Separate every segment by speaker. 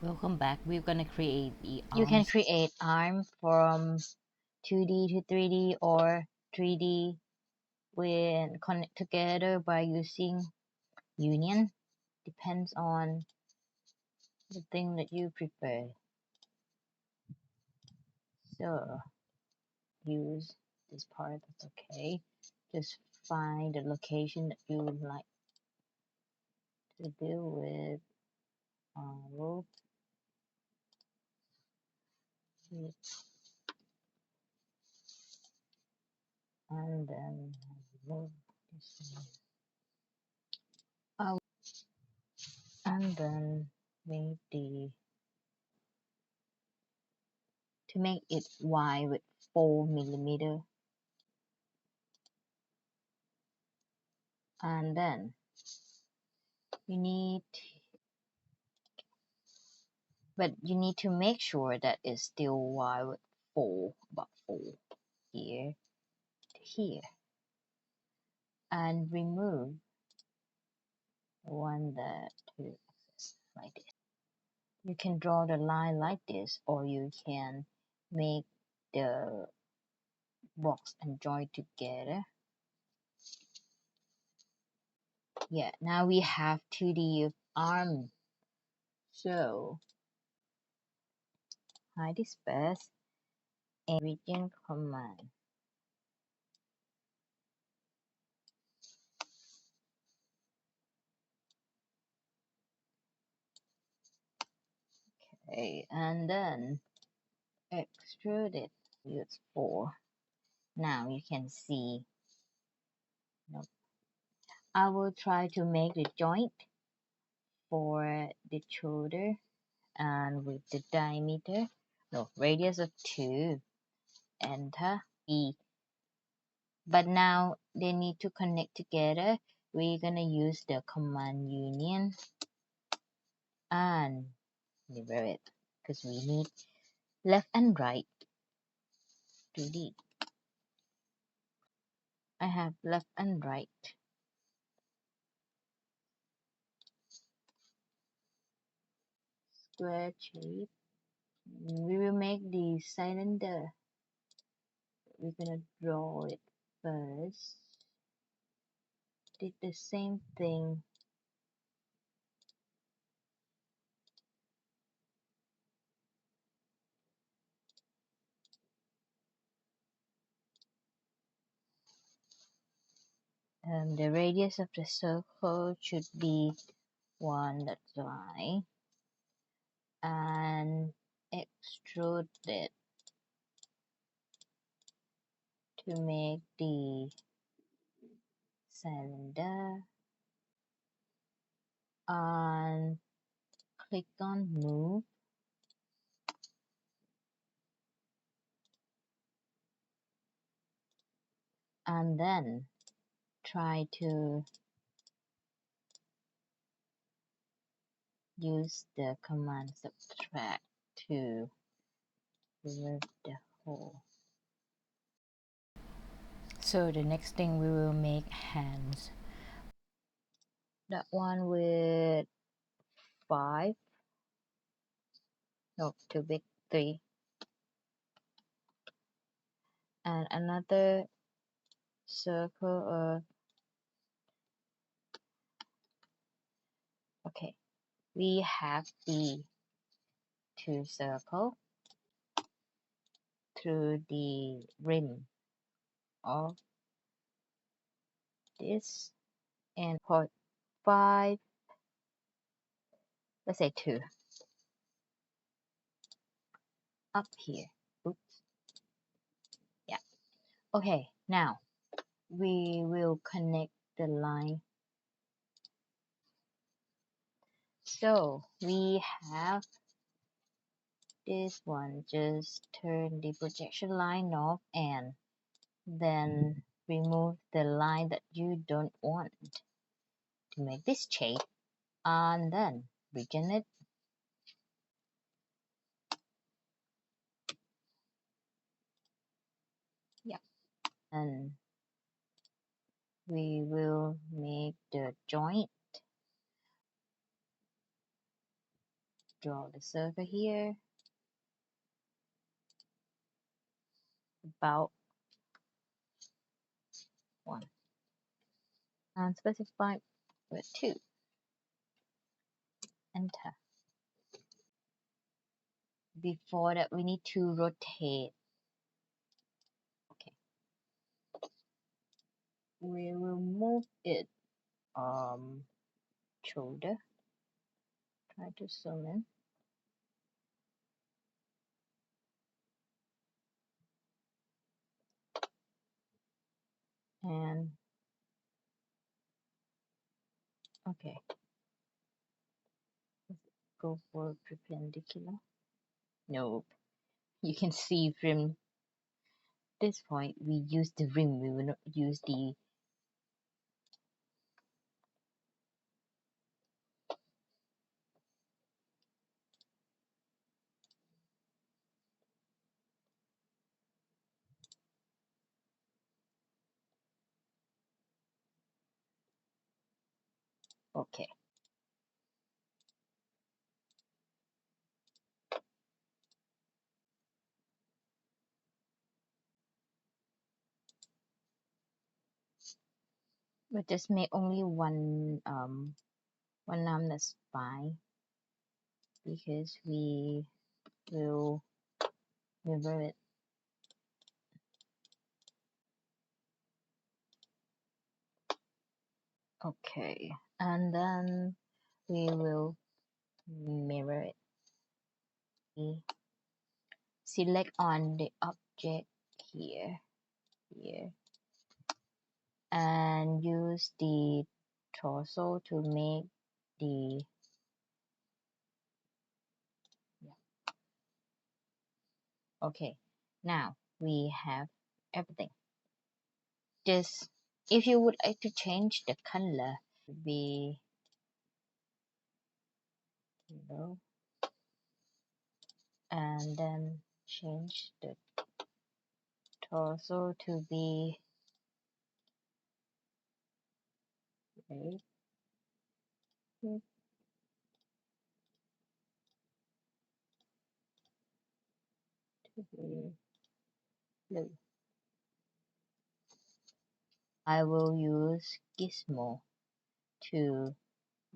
Speaker 1: Welcome back. We're gonna create the
Speaker 2: You can
Speaker 1: arms.
Speaker 2: create arm from 2D to 3D or 3D when connect together by using union. Depends on the thing that you prefer. So use this part, that's okay. Just find the location that you would like to deal with. Roll it and then move this out and then make the to make it wide with 4 millimeter, and then you need you need to make sure that it's still wide with 4, about 4 here to here, and remove the one that to access like this. You can draw the line like this, or you can make the box and join together. Yeah, now we have 2D arm. So hide this space and region command. Okay, and then extrude it. Use 4. Now you can see. Nope. I will try to make the joint for the shoulder and with the diameter, no, radius of 2. Enter E. But now they need to connect together. We're gonna use the command union and mirror it because we need left and right 2D. I have left and right. Square shape. We will make the cylinder. We're gonna draw it first. Did the same thing. The radius of the circle should be 1, that's why, and extrude it to make the cylinder, and click on move, and then try to use the command subtract to remove the hole.
Speaker 1: So the next thing we will make hands.
Speaker 2: That one with 5, no, too big, 3, and another circle. Okay, we have the 2 circle through the rim of this, and put 5, let's say 2 up here. Oops. Yeah. Okay, now we will connect the line. So we have this one. Just turn the projection line off and then remove the line that you don't want to make this shape, and then region it. Yeah, and we will make the joint draw the circle here about 1 and specify with 2. Enter. Before that, we need to rotate. Okay, we will move it shoulder. Try to zoom in. And okay, let's go for perpendicular. Nope. You can see from this point we use the rim, we will not use the okay. But just make only one arm, that's fine, because we will mirror it. Okay, and then we will mirror it. We select on the object here, and use the torso to make the okay. Now we have everything. Just if you would like to change the color, be below, and then change the torso to be red, to be blue. I will use gizmo to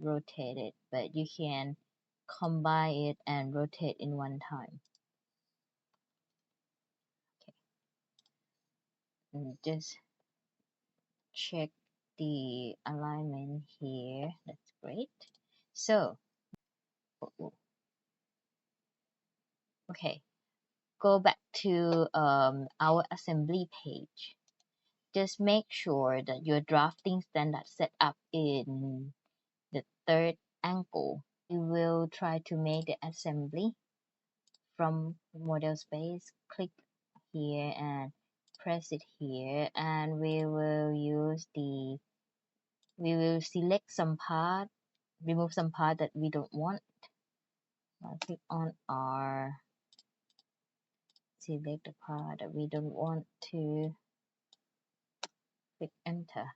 Speaker 2: rotate it, but you can combine it and rotate in one time. Okay, and just check the alignment here. That's great. So okay, go back to our assembly page. Just make sure that your drafting standard set up in the third angle. You will try to make the assembly from model space. Click here and press it here, and we will select some part, remove some part that we don't want. Click on R, select the part that we don't want to, click enter,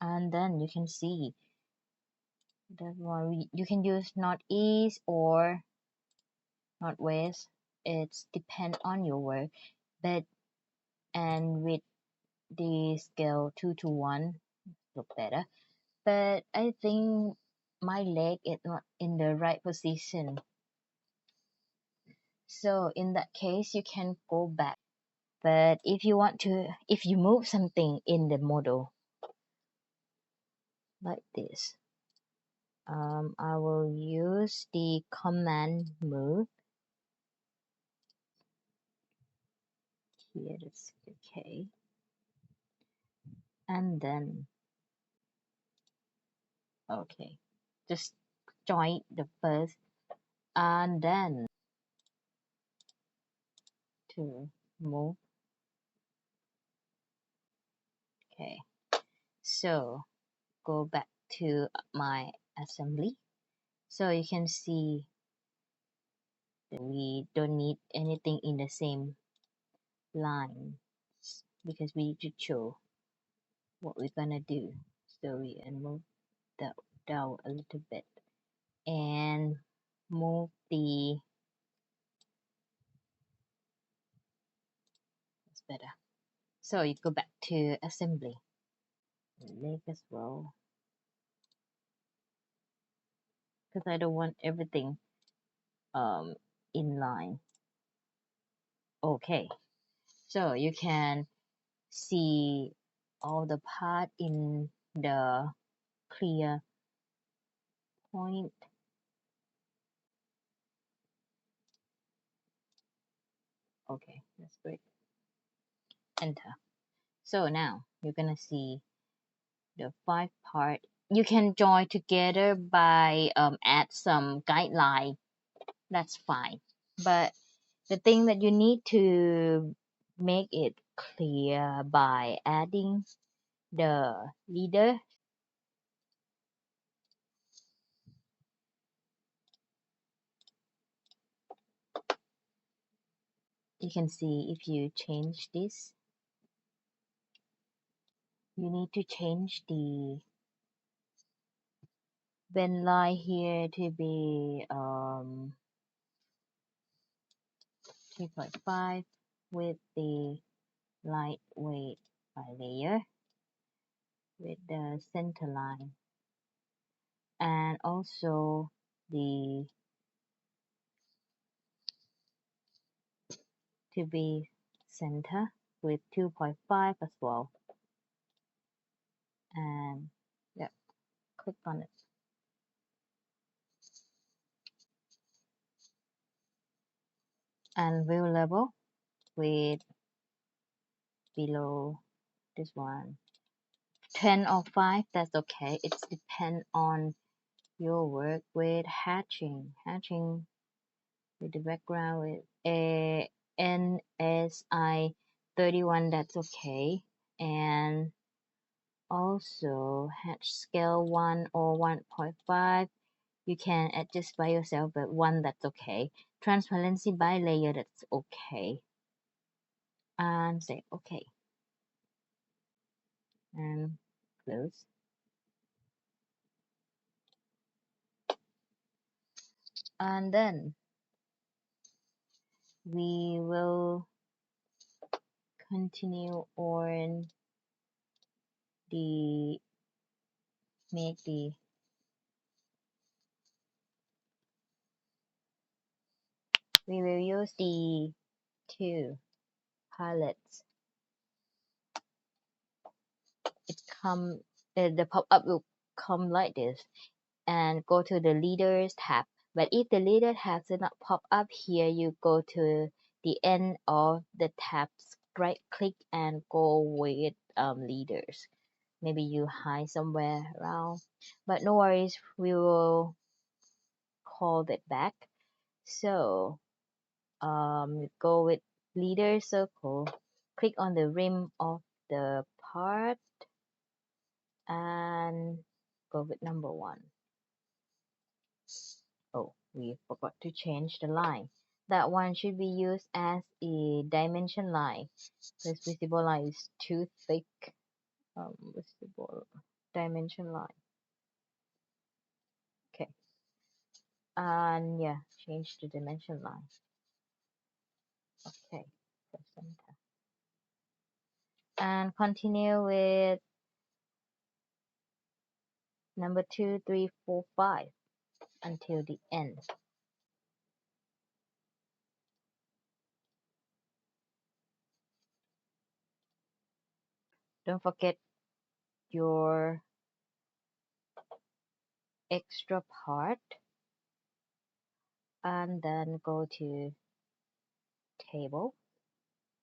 Speaker 2: and then you can see that one. You can use northeast or northwest. It's depend on your work, but and with the scale 2:1 look better. But I think my leg is not in the right position, so in that case you can go back. But if you move something in the model like this, I will use the command move here. That's okay, and then okay, just join the first, and then to move. Okay, so go back to my assembly, so you can see that we don't need anything in the same line, because we need to show what we're gonna do. So we move that down a little bit and move the, it's better. So you go back to assembly, leg as well, because I don't want everything in line. Okay, so you can see all the part in the clear point. Okay, that's great. Enter. So now you're gonna see the 5 part. You can join together by add some guideline. That's fine. But the thing that you need to make it clear by adding the leader. You can see if you change this, you need to change the bend line here to be 3.5 with the lightweight by layer with the center line, and also the to be center with 2.5 as well. And yeah, click on it. And view level with below this one 10 or 5, that's okay. It's depend on your work with hatching with the background with a NSI 31, that's okay. And also hatch scale 1 or 1.5, you can adjust by yourself, but 1, that's okay. Transparency by layer, that's okay. And say okay and close. And then we will continue on the make the we will use the 2 palettes. It come the pop-up will come like this, and go to the leaders tab. But if the leader tab does not pop up here, you go to the end of the tabs, right click and go with leaders. Maybe you hide somewhere around, but no worries, we will call it back. So go with leader circle, click on the rim of the part and go with number 1. Oh, we forgot to change the line. That one should be used as a dimension line. This visible line is too thick. Visible dimension line. Okay. And yeah, change the dimension line. Okay. Press enter. And continue with number 2, 3, 4, 5 until the end. Don't forget your extra part, and then go to table.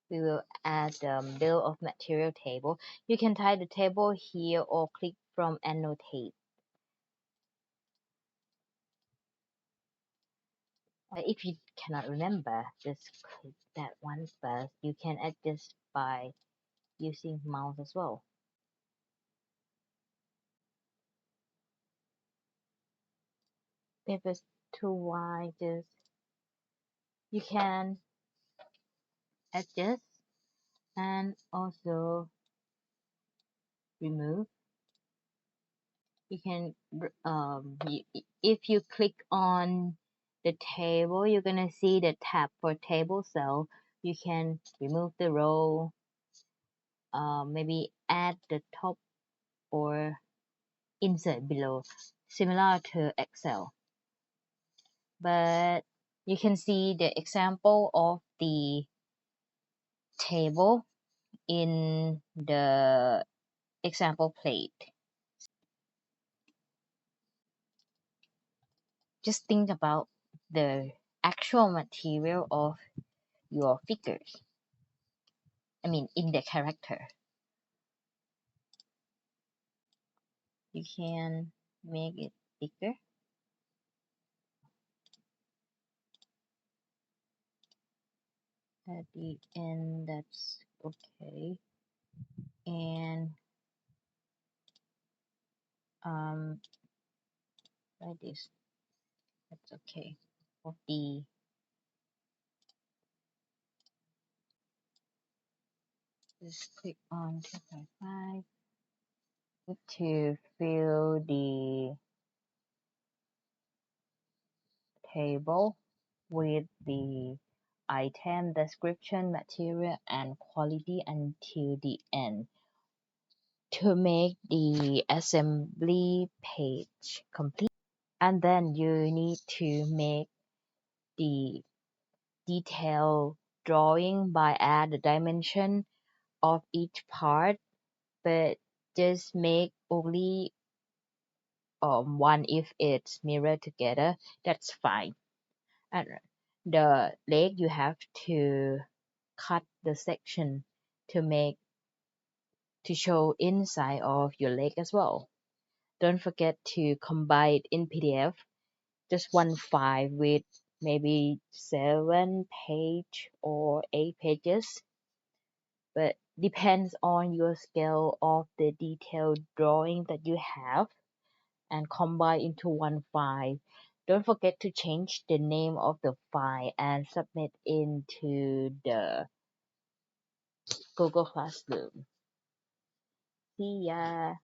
Speaker 2: We will add bill of material table. You can type the table here or click from annotate. If you cannot remember, just click that one first. You can adjust by using mouse as well. If it's too wide, just you can adjust and also remove. You can if you click on the table, you're gonna see the tab for table, so you can remove the row, maybe add the top or insert below, similar to Excel. But you can see the example of the table in the example plate. Just think about the actual material of your figures. I mean, in the character. You can make it bigger. At the end, that's okay. And like this, that's okay. Of the just click on 2.5 to fill the table with the item description, material, and quality until the end to make the assembly page complete. And then you need to make the detailed drawing by add the dimension of each part, but just make only one if it's mirrored together. That's fine. And the leg, you have to cut the section to make to show inside of your leg as well. Don't forget to combine in PDF, just one file with maybe 7 page or 8 pages, but depends on your scale of the detailed drawing that you have, and combine into one file. Don't forget to change the name of the file and submit into the Google Classroom. See ya!